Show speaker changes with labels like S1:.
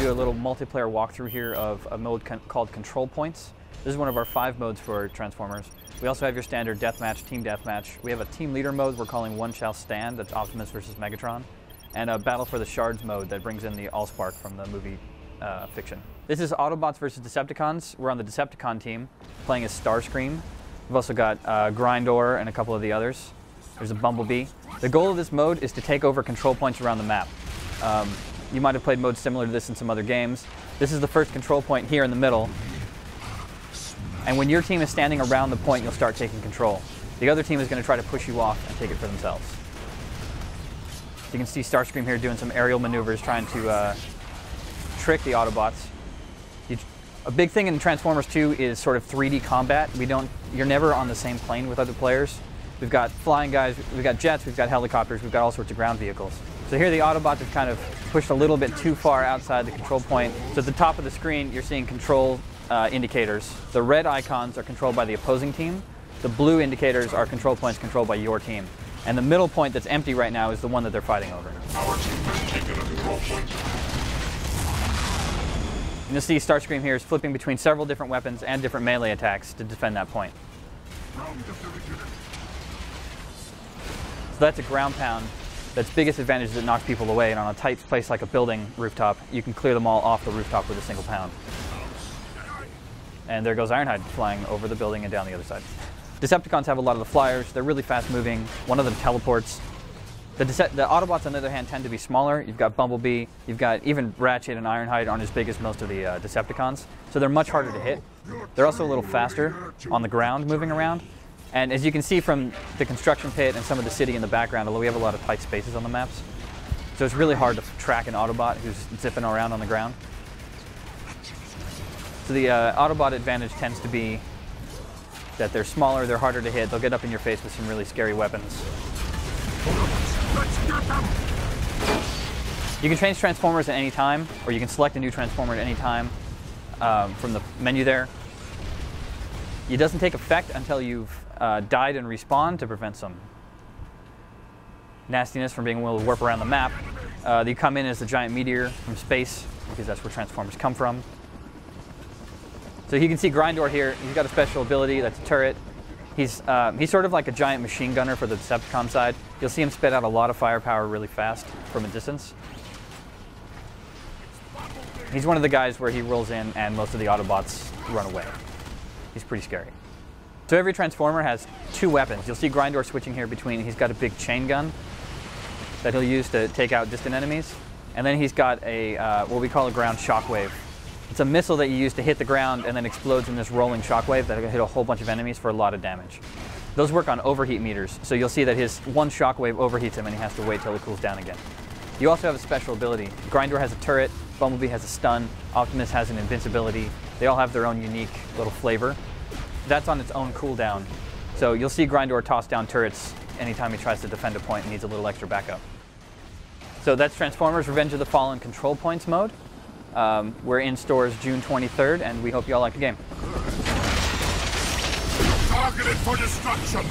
S1: do a little multiplayer walkthrough here of a mode called Control Points. This is one of our 5 modes for Transformers. We also have your standard deathmatch, team deathmatch. We have a team leader mode we're calling One Shall Stand, that's Optimus versus Megatron, and a Battle for the Shards mode that brings in the Allspark from the movie Fiction. This is Autobots versus Decepticons. We're on the Decepticon team, playing as Starscream. We've also got Grindor and a couple of the others. There's a Bumblebee. The goal of this mode is to take over control points around the map. You might have played modes similar to this in some other games. This is the first control point here in the middle. And when your team is standing around the point, you'll start taking control. The other team is going to try to push you off and take it for themselves. You can see Starscream here doing some aerial maneuvers, trying to trick the Autobots. A big thing in Transformers 2 is sort of 3D combat. You're never on the same plane with other players. We've got flying guys, we've got jets, we've got helicopters, we've got all sorts of ground vehicles. So here the Autobots have kind of pushed a little bit too far outside the control point. So at the top of the screen, you're seeing control indicators. The red icons are controlled by the opposing team. The blue indicators are control points controlled by your team. And the middle point that's empty right now is the one that they're fighting over.
S2: Our team has taken a control point.
S1: And you'll see Starscream here is flipping between several different weapons and different melee attacks to defend that point. So that's a ground pound. That's biggest advantage is it knocks people away, and on a tight place like a building rooftop, you can clear them all off the rooftop with a single pound. And there goes Ironhide flying over the building and down the other side. Decepticons have a lot of the flyers. They're really fast moving. One of them teleports. The Autobots, on the other hand, tend to be smaller. You've got Bumblebee, you've got even Ratchet and Ironhide aren't as big as most of the Decepticons, so they're much harder to hit. They're also a little faster on the ground moving around. And as you can see from the construction pit and some of the city in the background, although we have a lot of tight spaces on the maps, so it's really hard to track an Autobot who's zipping around on the ground. So the Autobot advantage tends to be that they're smaller, they're harder to hit, they'll get up in your face with some really scary weapons. You can change Transformers at any time, or you can select a new Transformer at any time from the menu there. It doesn't take effect until you've died and respawned to prevent some nastiness from being able to warp around the map. You come in as the giant meteor from space, because that's where Transformers come from. So you can see Grindor here. He's got a special ability that's a turret. He's sort of like a giant machine gunner for the Decepticon side. You'll see him spit out a lot of firepower really fast from a distance. He's one of the guys where he rolls in and most of the Autobots run away. He's pretty scary. So every Transformer has 2 weapons. You'll see Grindor switching here between, he's got a big chain gun that he'll use to take out distant enemies. And then he's got a, what we call a ground shockwave. It's a missile that you use to hit the ground and then explodes in this rolling shockwave that can hit a whole bunch of enemies for a lot of damage. Those work on overheat meters, so you'll see that his one shockwave overheats him and he has to wait till it cools down again. You also have a special ability. Grindor has a turret, Bumblebee has a stun, Optimus has an invincibility. They all have their own unique little flavor. That's on its own cooldown. So you'll see Grindor toss down turrets anytime he tries to defend a point and needs a little extra backup. So that's Transformers Revenge of the Fallen Control Points mode. We're in stores June 23rd, and we hope you all like the game.
S2: Targeted for destruction!